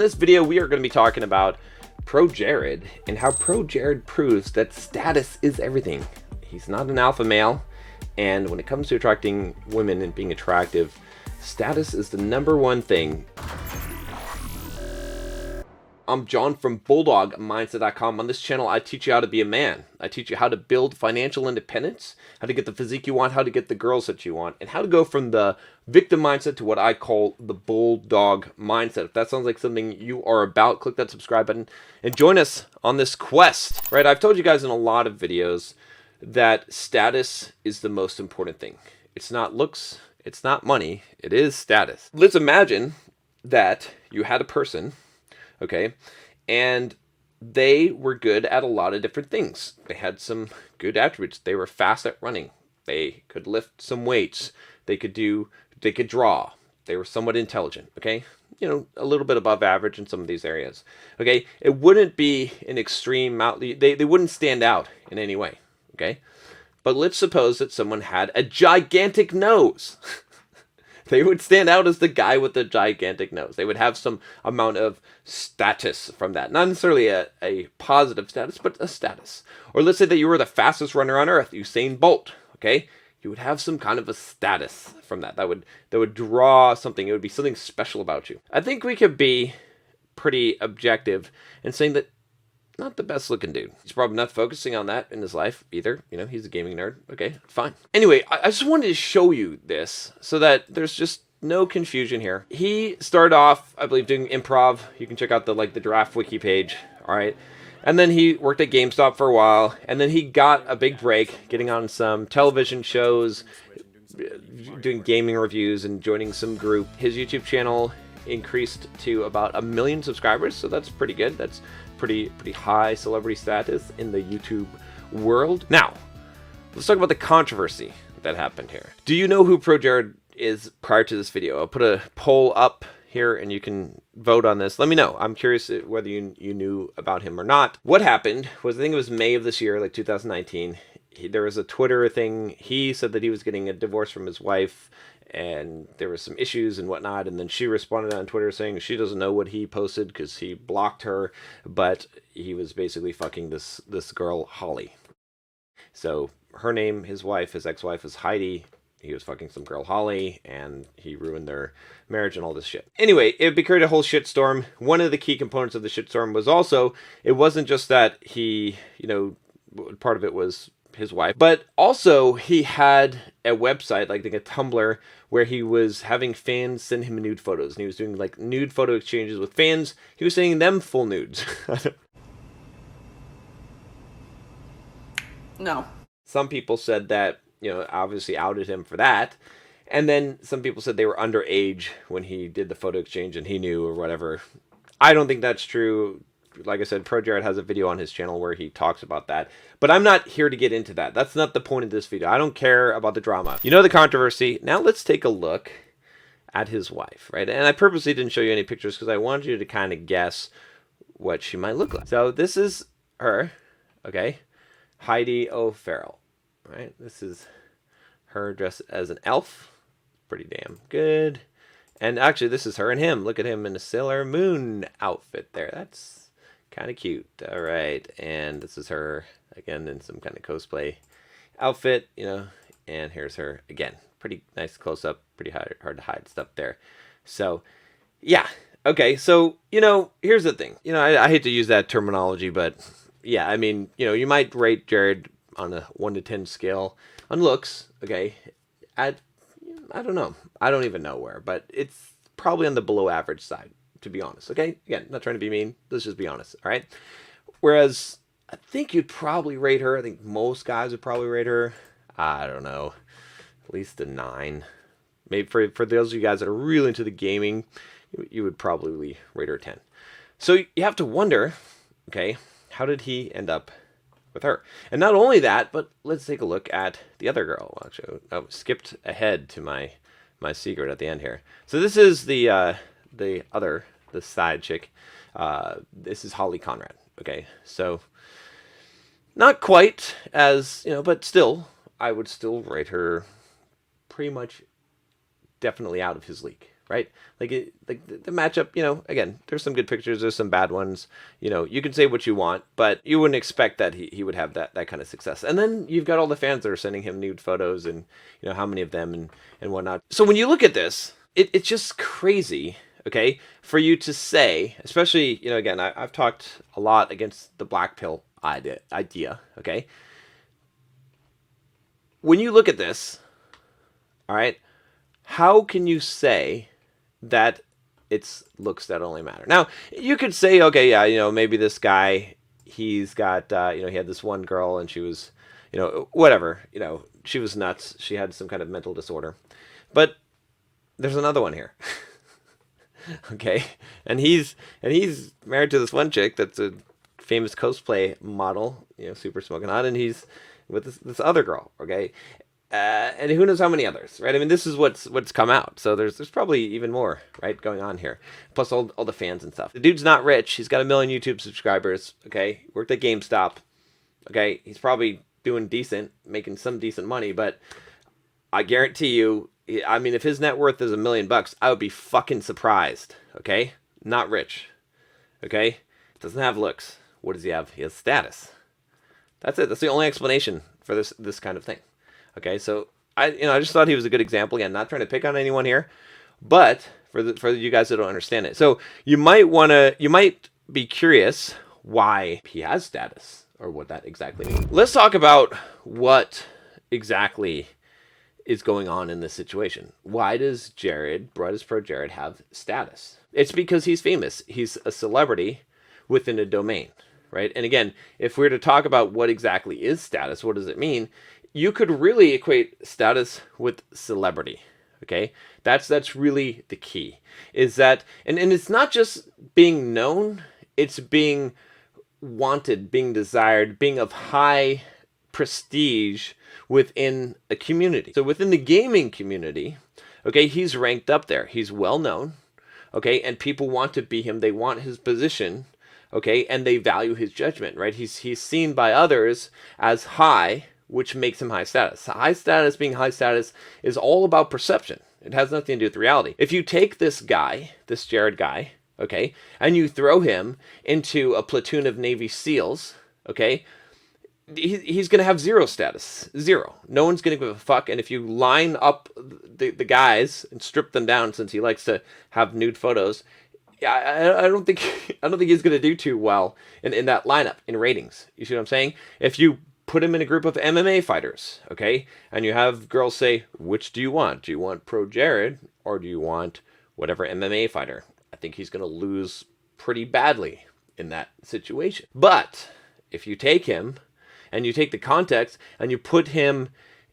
In this video, we are going to be talking about ProJared and how ProJared proves that status is everything. He's not an alpha male, and when it comes to attracting women and being attractive, status is the #1 thing. I'm John from Bulldog Mindset.com. On this channel, I teach you how to be a man. I teach you how to build financial independence, how to get the physique you want, how to get the girls that you want, and how to go from the victim mindset to what I call the Bulldog Mindset. If that sounds like something you are about, click that subscribe button and join us on this quest. Right? I've told you guys in a lot of videos that status is the most important thing. It's not looks, it's not money, it is status. Let's imagine that you had a person, okay, and they were good at a lot of different things. They had some good attributes. They were fast at running. They could lift some weights. They could draw. They were somewhat intelligent, okay? You know, a little bit above average in some of these areas, okay? It wouldn't be an extreme, they wouldn't stand out in any way, okay? But let's suppose that someone had a gigantic nose. They would stand out as the guy with the gigantic nose. They would have some amount of status from that. Not necessarily a positive status, but a status. Or let's say that you were the fastest runner on earth, Usain Bolt, okay? You would have some kind of a status from that. That would draw something. It would be something special about you. I think we could be pretty objective in saying that not the best looking dude. He's probably not focusing on that in his life either. You know, he's a gaming nerd. Okay, fine. Anyway, I just wanted to show you this so that there's just no confusion here. He started off, I believe, doing improv. You can check out the draft wiki page. All right. And then he worked at GameStop for a while. And then he got a big break getting on some television shows, doing gaming reviews and joining some group. His YouTube channel increased to about 1 million subscribers. So that's pretty good. That's pretty high celebrity status in the YouTube world. Now, let's talk about the controversy that happened here. Do you know who ProJared is prior to this video? I'll put a poll up here and you can vote on this. Let me know. I'm curious whether you knew about him or not. What happened was, I think it was May of this year, like 2019. There was a Twitter thing. He said that he was getting a divorce from his wife, and there were some issues and whatnot, and then she responded on Twitter saying she doesn't know what he posted because he blocked her, but he was basically fucking this girl, Holly. So her name, his wife, his ex-wife is Heidi. He was fucking some girl, Holly, and he ruined their marriage and all this shit. Anyway, it became a whole shitstorm. One of the key components of the shitstorm was also, it wasn't just that he, part of it was his wife, but also he had a website, like a Tumblr, where he was having fans send him nude photos, and he was doing nude photo exchanges with fans. He was sending them full nudes. No. Some people said that, obviously outed him for that. And then some people said they were underage when he did the photo exchange and he knew or whatever. I don't think that's true. Like I said, ProJared has a video on his channel where he talks about that. But I'm not here to get into that. That's not the point of this video. I don't care about the drama. You know the controversy. Now let's take a look at his wife, right? And I purposely didn't show you any pictures because I wanted you to kind of guess what she might look like. So this is her, okay? Heidi O'Farrell, right? This is her dressed as an elf. Pretty damn good. And actually, this is her and him. Look at him in a Sailor Moon outfit there. That's kind of cute. All right. And this is her, again, in some kind of cosplay outfit, and here's her again. Pretty nice close-up, pretty hard to hide stuff there. So, yeah. Okay, so, here's the thing. I hate to use that terminology, but, yeah, I mean, you might rate Jared on a 1 to 10 scale on looks, okay, at, I don't know. I don't even know where, but it's probably on the below average side, to be honest, okay? Again, not trying to be mean. Let's just be honest, all right? Whereas I think you'd probably rate her. I think most guys would probably rate her, I don't know, at least a 9. Maybe for those of you guys that are really into the gaming, you would probably rate her a 10. So you have to wonder, okay, how did he end up with her? And not only that, but let's take a look at the other girl. Actually, I skipped ahead to my secret at the end here. So this is the side chick. This is Holly Conrad. Okay, so not quite as, but still, I would still rate her pretty much definitely out of his league, right? Like the matchup, again, there's some good pictures, there's some bad ones. You can say what you want, but you wouldn't expect that he would have that kind of success. And then you've got all the fans that are sending him nude photos, and how many of them and whatnot. So when you look at this, it's just crazy, okay, for you to say, especially, again, I've talked a lot against the black pill idea, okay? When you look at this, all right, how can you say that it's looks that only matter? Now, you could say, okay, yeah, maybe this guy, he's got, he had this one girl and she was, whatever, she was nuts. She had some kind of mental disorder. But there's another one here. Okay? And he's married to this one chick that's a famous cosplay model, super smoking hot, and he's with this other girl, okay? And who knows how many others, right? I mean, this is what's come out. So there's probably even more, right, going on here. Plus all the fans and stuff. The dude's not rich. He's got 1 million YouTube subscribers, okay? Worked at GameStop, okay? He's probably doing decent, making some decent money, but I guarantee you, I mean, if his net worth is $1 million, I would be fucking surprised, okay? Not rich, okay? Doesn't have looks. What does he have? He has status. That's it. That's the only explanation for this kind of thing. Okay, so I just thought he was a good example. Again, not trying to pick on anyone here, but for you guys that don't understand it. So you might be curious why he has status or what that exactly means. Let's talk about what exactly is going on in this situation. Why does ProJared have status? It's because he's famous. He's a celebrity within a domain, right? And again, if we're to talk about what exactly is status, what does it mean? You could really equate status with celebrity, okay? That's really the key, is that, and it's not just being known, it's being wanted, being desired, being of high prestige within a community. So within the gaming community, okay, he's ranked up there. He's well known, okay, and people want to be him. They want his position, okay, and they value his judgment, right? He's seen by others as high, which makes him high status. High status being high status is all about perception. It has nothing to do with reality. If you take this guy, this Jared guy, okay, and you throw him into a platoon of Navy SEALs, okay, he's going to have zero status. Zero. No one's going to give a fuck. And if you line up the guys and strip them down, since he likes to have nude photos, I don't think he's going to do too well in that lineup in ratings. You see what I'm saying? If you put him in a group of MMA fighters, okay, and you have girls say, which do you want? Do you want ProJared or do you want whatever MMA fighter? I think he's going to lose pretty badly in that situation. But if you take him and you take the context and you put him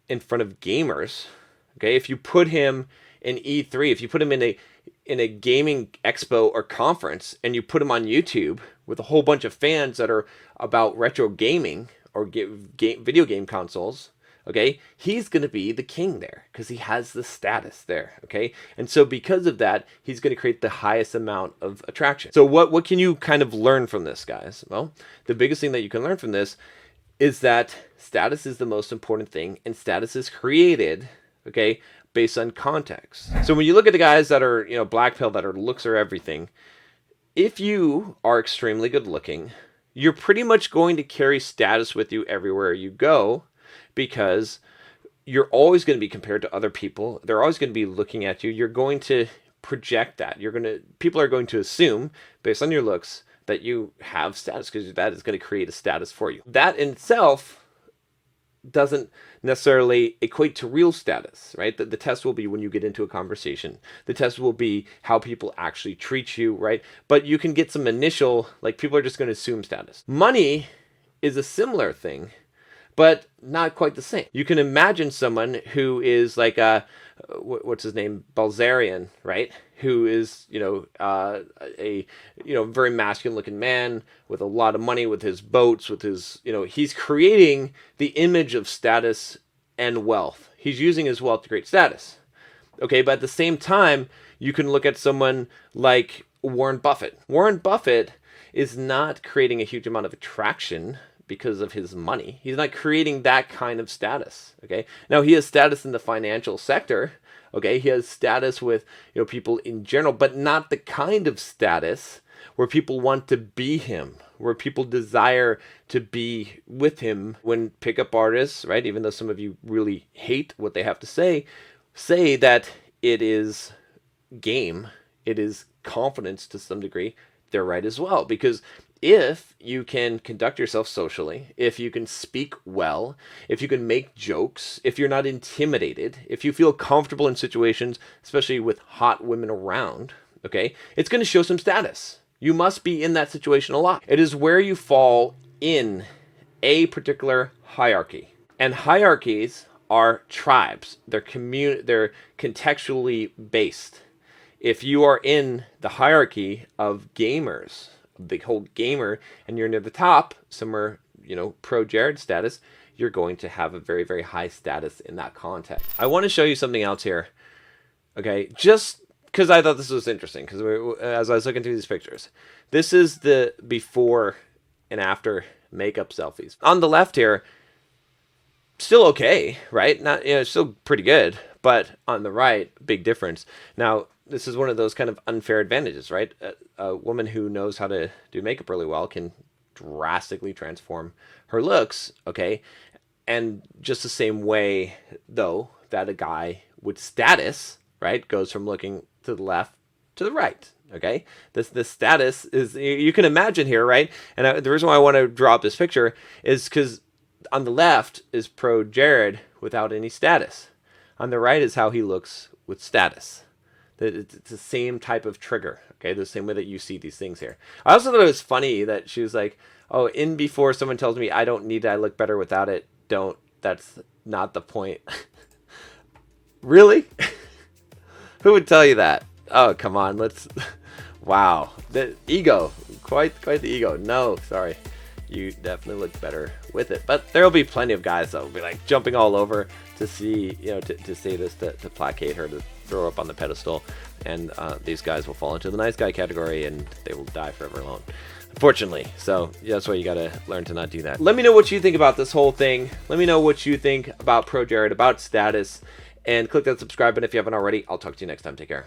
in front of gamers, okay, if you put him in E3, if you put him in a gaming expo or conference and you put him on YouTube with a whole bunch of fans that are about retro gaming or video game consoles, okay, he's going to be the king there because he has the status there, okay? And so because of that, he's going to create the highest amount of attraction. So what can you kind of learn from this, guys? Well, the biggest thing that you can learn from this is that status is the most important thing, and status is created, okay, based on context. So when you look at the guys that are, black pill, that are looks are everything, if you are extremely good looking, you're pretty much going to carry status with you everywhere you go because you're always going to be compared to other people. They're always going to be looking at you. You're going to project that. People are going to assume, based on your looks, that you have status because that is going to create a status for you. That in itself doesn't necessarily equate to real status, right? The test will be when you get into a conversation. The test will be how people actually treat you, right? But you can get some initial, people are just going to assume status. Money is a similar thing, but not quite the same. You can imagine someone who is like what's his name, Balzarian, right? Who is, a very masculine looking man with a lot of money, with his boats, with his, he's creating the image of status and wealth. He's using his wealth to create status. Okay, but at the same time, you can look at someone like Warren Buffett. Warren Buffett is not creating a huge amount of attraction because of his money. He's not creating that kind of status, okay? Now, he has status in the financial sector, Okay, he has status with, you know, people in general, but not the kind of status where people want to be him, where people desire to be with him. When pickup artists, right, even though some of you really hate what they have to say that it is game, it is confidence to some degree, they're right as well. Because if you can conduct yourself socially, if you can speak well, if you can make jokes, if you're not intimidated, if you feel comfortable in situations, especially with hot women around, okay, it's going to show some status. You must be in that situation a lot. It is where you fall in a particular hierarchy. And hierarchies are tribes. They're contextually based. If you are in the hierarchy of gamers, the whole gamer, and you're near the top, somewhere, you know, ProJared status, you're going to have a very, very high status in that context. I want to show you something else here, okay? Just because I thought this was interesting, because as I was looking through these pictures, this is the before and after makeup selfies. On the left here, still okay, right? Not, you know, still pretty good, but on the right, big difference. Now, this is one of those kind of unfair advantages, right? A woman who knows how to do makeup really well can drastically transform her looks, okay? And just the same way, though, that a guy with status, right, goes from looking to the left to the right, okay? This status is, you can imagine here, right? And the reason why I want to draw up this picture is because on the left is ProJared without any status. On the right is how he looks with status. It's the same type of trigger, okay? The same way that you see these things here. I also thought it was funny that she was like, oh, in before someone tells me I don't need it, I look better without it. Don't. That's not the point. Really? Who would tell you that? Oh, come on. Let's... Wow. The ego. Quite the ego. No, sorry. You definitely look better with it. But there will be plenty of guys that will be like jumping all over to see, you know, to say this, to placate her, to throw her up on the pedestal. And these guys will fall into the nice guy category and they will die forever alone, unfortunately. So yeah, that's why you got to learn to not do that. Let me know what you think about this whole thing. Let me know what you think about ProJared, about status, and click that subscribe button if you haven't already. I'll talk to you next time. Take care.